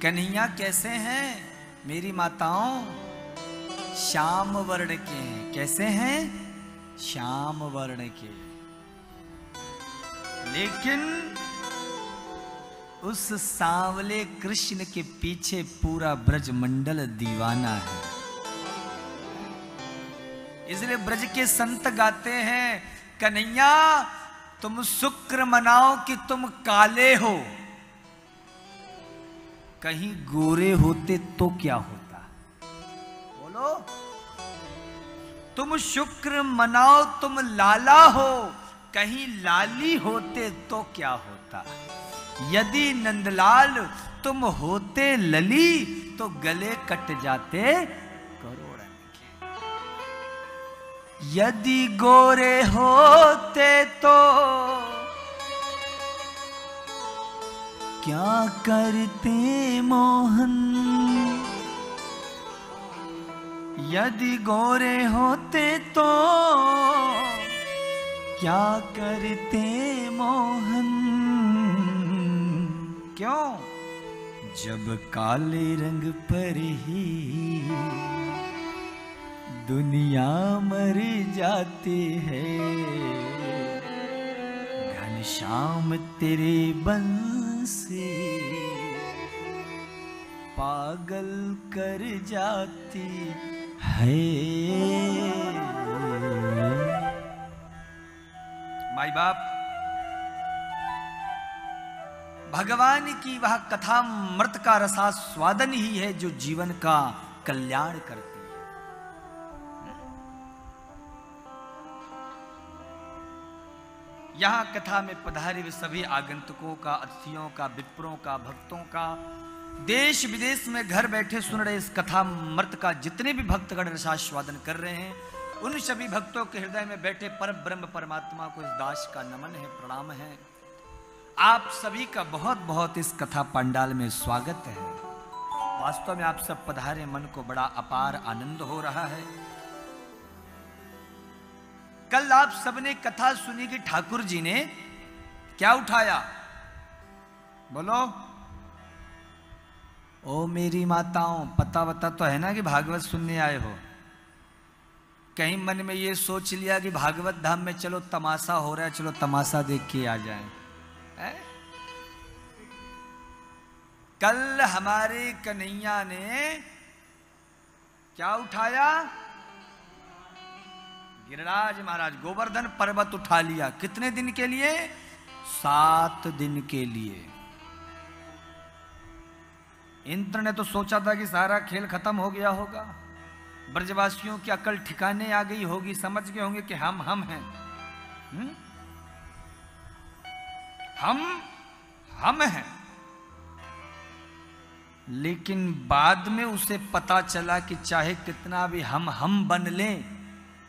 कन्हैया कैसे हैं मेरी माताओं? श्याम वर्ण के हैं। कैसे हैं? श्याम वर्ण के। लेकिन उस सांवले कृष्ण के पीछे पूरा ब्रजमंडल दीवाना है। इसलिए ब्रज के संत गाते हैं, कन्हैया तुम शुक्र मनाओ कि तुम काले हो, कहीं गोरे होते तो क्या होता? बोलो। तुम शुक्र मनाओ तुम लाला हो, कहीं लाली होते तो क्या होता? यदि नंदलाल तुम होते लली तो गले कट जाते करोड़न के। यदि गोरे होते तो क्या करते मोहन? यदि गोरे होते तो क्या करते मोहन? क्यों? जब काले रंग पर ही दुनिया मर जाती है, घनश्याम तेरे बंस से पागल कर जाती है। माई बाप, भगवान की वह कथा मृत का रसास्वादन ही है जो जीवन का कल्याण करती है। यहां कथा में पधारे हुए सभी आगंतुकों का, अतिथियों का, विप्रों का, भक्तों का, देश विदेश में घर बैठे सुन रहे इस कथा मृत का जितने भी भक्तगण रसास्वादन कर रहे हैं, उन सभी भक्तों के हृदय में बैठे परम ब्रह्म परमात्मा को इस दास का नमन है, प्रणाम है। आप सभी का बहुत बहुत इस कथा पंडाल में स्वागत है। वास्तव में आप सब पधारे, मन को बड़ा अपार आनंद हो रहा है। कल आप सबने कथा सुनी कि ठाकुर जी ने क्या उठाया? बोलो। ओ मेरी माताओं, पता बता तो है ना कि भागवत सुनने आए हो? कहीं मन में ये सोच लिया कि भागवत धाम में चलो तमाशा हो रहा है, चलो तमाशा देख के आ जाएं? कल हमारे कन्हैया ने क्या उठाया? गिरिराज महाराज गोवर्धन पर्वत उठा लिया। कितने दिन के लिए? 7 दिन के लिए। इंद्र ने तो सोचा था कि सारा खेल खत्म हो गया होगा, ब्रजवासियों की अकल ठिकाने आ गई होगी, समझ गए होंगे कि हम हैं। हम हैं। लेकिन बाद में उसे पता चला कि चाहे कितना भी हम बन लें,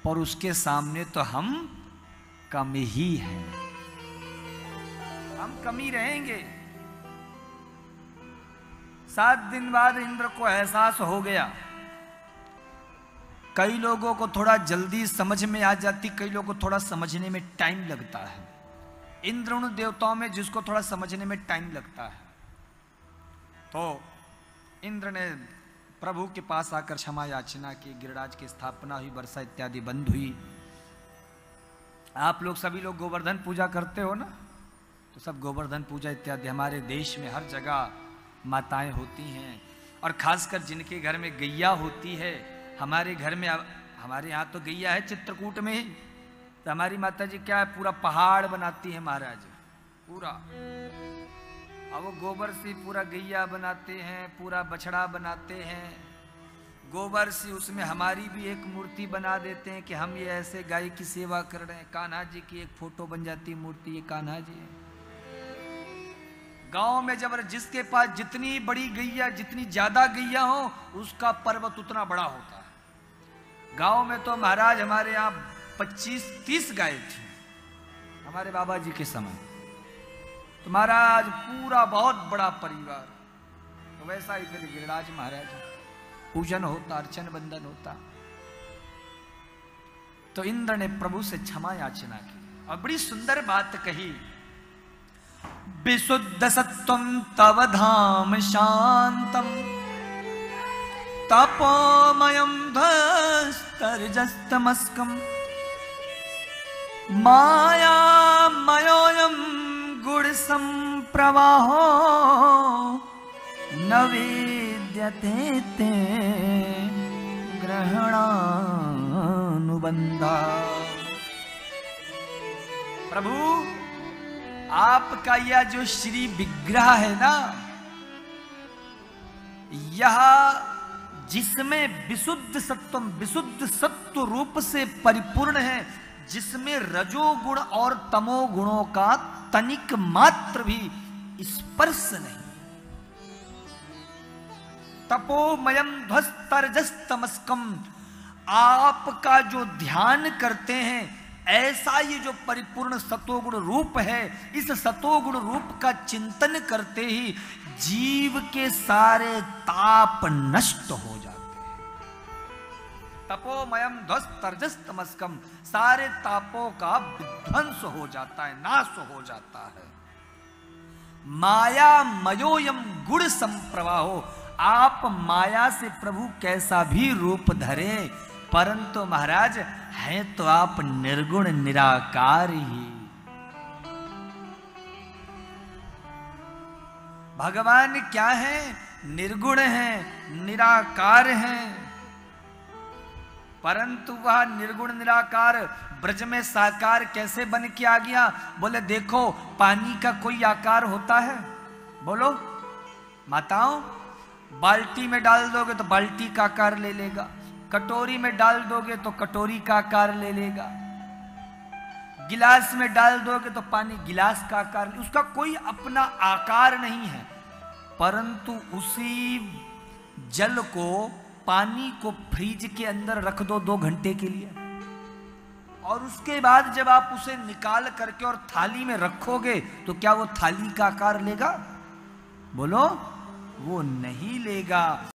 पर उसके सामने तो हम कम ही हैं। हम कम ही रहेंगे। 7 दिन बाद इंद्र को एहसास हो गया। कई लोगों को थोड़ा जल्दी समझ में आ जाती, कई लोगों को थोड़ा समझने में टाइम लगता है। इंद्र उन देवताओं में जिसको थोड़ा समझने में टाइम लगता है। तो इंद्र ने प्रभु के पास आकर क्षमा याचना की, गिरिराज की स्थापना हुई, वर्षा इत्यादि बंद हुई। आप लोग सभी लोग गोवर्धन पूजा करते हो ना, तो सब गोवर्धन पूजा इत्यादि हमारे देश में हर जगह माताएं होती हैं, और खासकर जिनके घर में गैया होती है। हमारे घर में, हमारे यहाँ तो गैया है चित्रकूट में, तो हमारी माता जी क्या है, पूरा पहाड़ बनाती है महाराज, पूरा। अब वो गोबर से पूरा गैया बनाते हैं, पूरा बछड़ा बनाते हैं गोबर से। उसमें हमारी भी एक मूर्ति बना देते हैं कि हम ये ऐसे गाय की सेवा कर रहे हैं। कान्हा जी की एक फोटो बन जाती, मूर्ति, ये कान्हा जी है। गांव में जब जिसके पास जितनी बड़ी गैया, जितनी ज्यादा गैया हो, उसका पर्वत उतना बड़ा होता है। गांव में तो महाराज हमारे यहाँ 25-30 गाय थी हमारे बाबा जी के समय। तो महाराज पूरा बहुत बड़ा परिवार। तो वैसा ही फिर गिरिराज महाराज पूजन होता, अर्चन बंदन होता। तो इंद्र ने प्रभु से क्षमा याचना की और बड़ी सुंदर बात कही। विशुद्ध सत्वं तव धाम शांतम तपोमयं ध्वस्तरजस्तमस्कं मायामयोऽयं गुणसंप्रवाहो न विद्यते ते ग्रहणानुबंधा। प्रभु आपका यह जो श्री विग्रह है ना, यह जिसमें विशुद्ध सत्वम विशुद्ध सत्व रूप से परिपूर्ण है, जिसमें रजोगुण और तमोगुणों का तनिक मात्र भी स्पर्श नहीं। तपोमयम ध्वस्तरजस्तमस्कम, आपका जो ध्यान करते हैं ऐसा ये जो परिपूर्ण सतोगुण रूप है, इस सतोगुण रूप का चिंतन करते ही जीव के सारे ताप नष्ट हो जाते हैं। तपोमयम ध्वस्तरजस्तमस्कम, सारे तापों का विध्वंस हो जाता है, नाश हो जाता है। माया मयोयम गुण संप्रवाहो, आप माया से प्रभु कैसा भी रूप धरे, परंतु महाराज हैं तो आप निर्गुण निराकार ही। भगवान क्या है? निर्गुण हैं, निराकार हैं। परंतु वह निर्गुण निराकार ब्रज में साकार कैसे बन के आ गया? बोले देखो, पानी का कोई आकार होता है? बोलो माताओं, बाल्टी में डाल दोगे तो बाल्टी का आकार ले लेगा, कटोरी में डाल दोगे तो कटोरी का आकार ले लेगा, गिलास में डाल दोगे तो पानी गिलास का आकार, उसका कोई अपना आकार नहीं है। परंतु उसी जल को, पानी को फ्रीज के अंदर रख दो 2 घंटे के लिए, और उसके बाद जब आप उसे निकाल करके और थाली में रखोगे तो क्या वो थाली का आकार लेगा? बोलो, वो नहीं लेगा।